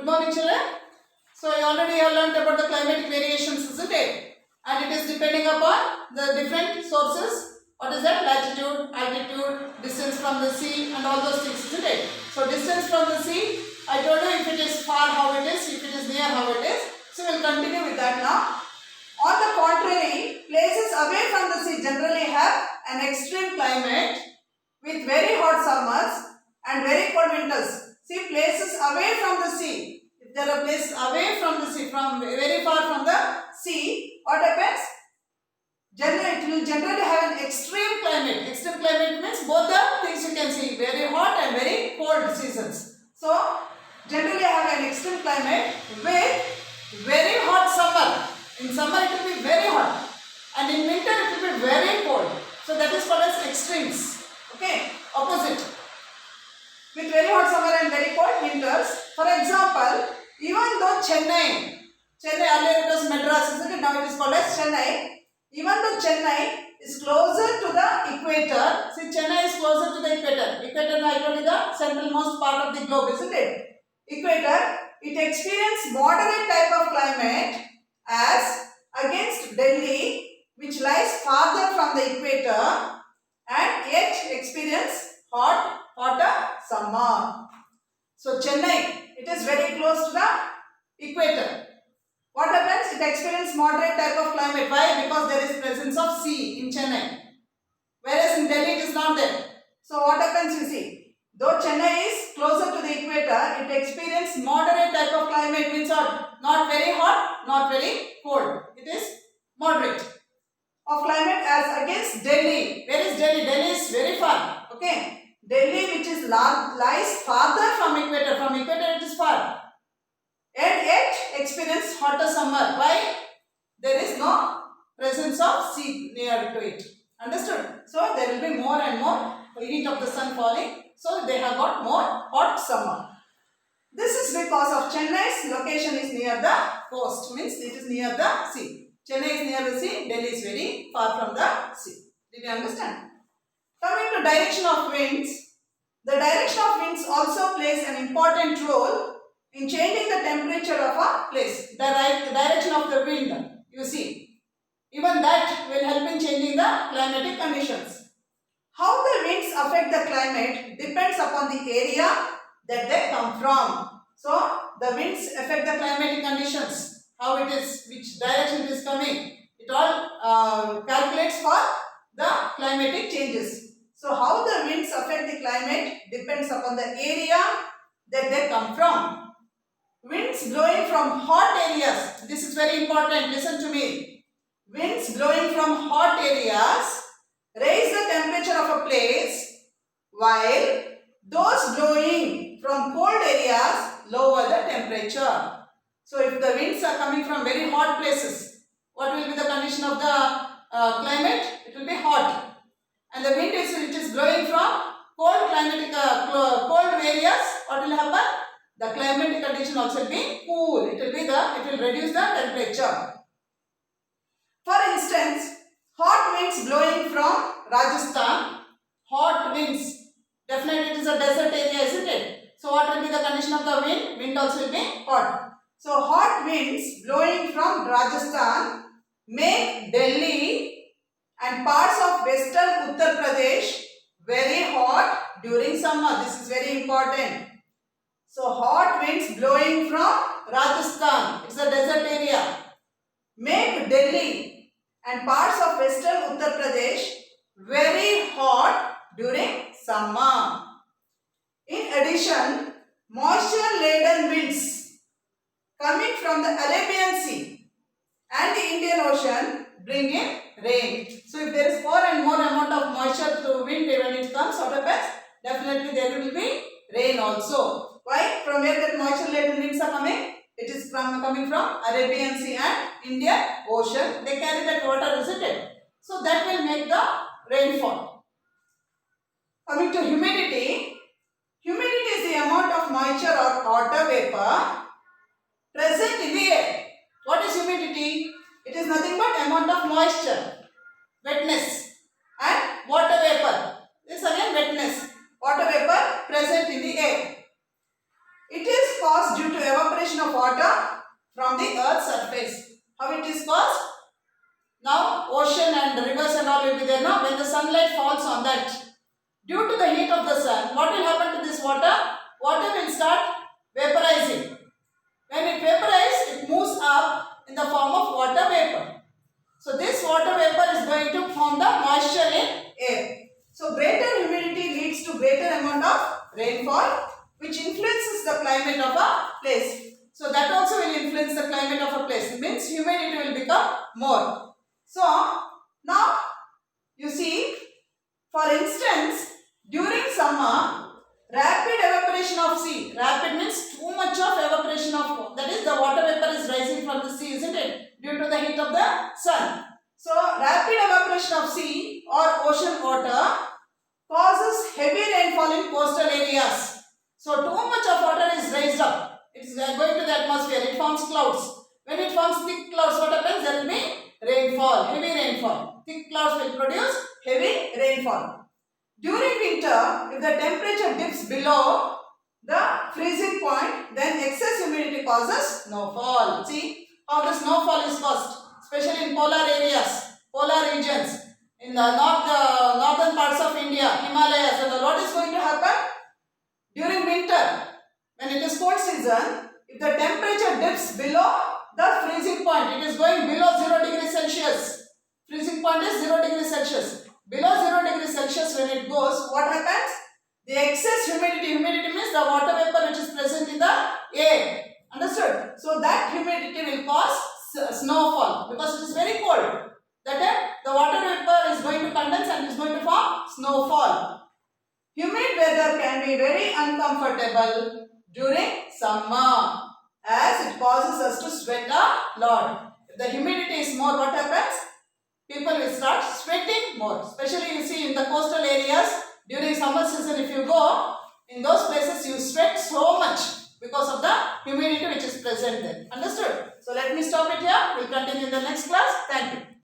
Good morning, children. So you already have learnt about the climatic variations, isn't it? And it is depending upon the different sources. What is that? Latitude, altitude, distance from the sea, and all those things, isn't it? So distance from the sea, I told you if it is far how it is, if it is near how it is. So we'll continue with that now. On the contrary, places away from the sea generally have an extreme climate with very hot summers and very cold winters. See, places away from the sea. If there are places away from the sea, from very far from the sea, what happens? It will generally have an extreme climate. Extreme climate means both the things you can see, very hot and very cold seasons. So, generally have an extreme climate with very hot summer. In summer it will be very hot and in winter it will be very cold. So that is called as extremes. Okay, opposite. With very hot summer and very cold winters. For example, even though Chennai earlier it was Madras, isn't it? Now it is called as Chennai. Even though Chennai is closer to the equator, see Chennai is closer to the equator. Equator, I told you, the centralmost part of the globe, isn't it? Equator, it experiences moderate type of climate as against Delhi, which lies farther from the equator and yet experience hotter summer. So Chennai, it is very close to the equator. What happens? It experiences moderate type of climate. Why? Because there is presence of sea in Chennai. Whereas in Delhi it is not there. So what happens, you see? Though Chennai is closer to the equator, it experiences moderate type of climate, means what? Not very hot, not very cold. It is moderate of climate as against Delhi. Where is Delhi? Delhi is very far. Okay. Delhi, which is lies farther from equator. From equator it is far. And yet experience hotter summer. Why? There is no presence of sea near to it. Understood? So there will be more and more heat of the sun falling. So they have got more hot summer. This is because of Chennai's location is near the coast. Means it is near the sea. Chennai is near the sea. Delhi is very far from the sea. Did you understand? Coming to direction of winds. The direction of winds also plays an important role in changing the temperature of a place. The direction of the wind, you see. Even that will help in changing the climatic conditions. How the winds affect the climate depends upon the area that they come from. So, the winds affect the climatic conditions. How it is, which direction it is coming. It all calculates for the climatic changes. So, how the winds affect the climate depends upon the area that they come from. Winds blowing from hot areas. This is very important. Listen to me. Winds blowing from hot areas raise the temperature of a place, while those blowing from cold areas lower the temperature. So, if the winds are coming from very hot places, what will be the condition of the climate? It will be hot. And the wind it is blowing from cold cold areas. What will happen? The climatic condition also will be cool. It will reduce the temperature. For instance, hot winds blowing from Rajasthan. Hot winds. Definitely it is a desert area, isn't it? So what will be the condition of the wind? Wind also will be hot. So hot winds blowing from Rajasthan make Delhi and parts of western Uttar Pradesh very hot during summer. This is very important. So hot winds blowing from Rajasthan, it's a desert area, make Delhi and parts of western Uttar Pradesh very hot during summer. In addition, moisture laden winds coming from the Arabian Sea and the Indian Ocean bring in rain. So if there is more and more amount of moisture to wind when it comes, what happens? Definitely there will be rain also. Why? From where that moisture laden winds are coming? It is coming from Arabian Sea and Indian Ocean. They carry that water, isn't it? So that will make the rainfall. Coming to humidity. Humidity is the amount of moisture or water vapor present in the air. What is humidity? It is nothing but amount of moisture, wetness and water vapor. This again wetness, water vapor present in the air. It is caused due to evaporation evaporation of water from the earth's surface. How it is caused? Now ocean and rivers and all will be there now. When the sunlight falls on that, due to the heat of the sun, what will happen to this water? Water will start vaporizing. When it vaporizes, it moves up in the form of water vapor. So this water vapor is going to form the moisture in air. So greater humidity leads to greater amount of rainfall, which influences the climate of a place. So that also will influence the climate of a place. It means humidity will become more. So now you see, for instance, during summer, rapid evaporation of sea. Rapid means too much of evaporation of, that is the water vapor is rising from the sea, isn't it? Due to the heat of the sun. So rapid evaporation of sea or ocean water causes heavy rainfall in coastal areas. So too much of water is raised up. It is going to the atmosphere. It forms clouds. When it forms thick clouds, what happens? There will be rainfall, heavy rainfall. Thick clouds will produce heavy rainfall. During winter, if the temperature dips below the freezing point, then excess humidity causes snowfall. See how the snowfall is caused, especially in polar areas, polar regions, in the northern parts of India, Himalayas. So what is going to happen? During winter, when it is cold season, if the temperature dips below the freezing point, it is going below 0 degrees Celsius. Freezing point is 0 degrees Celsius. Below 0 degrees Celsius when it goes, what happens? The excess humidity, humidity means the water vapor which is present in the air. Understood? So that humidity will cause snowfall because it is very cold. That time the water vapor is going to condense and is going to form snowfall. Humid weather can be very uncomfortable during summer as it causes us to sweat a lot. If the humidity is more, what happens? People will start sweating more. Especially you see in the coastal areas during summer season, if you go, in those places you sweat so much because of the humidity which is present there. Understood? So let me stop it here. We'll continue in the next class. Thank you.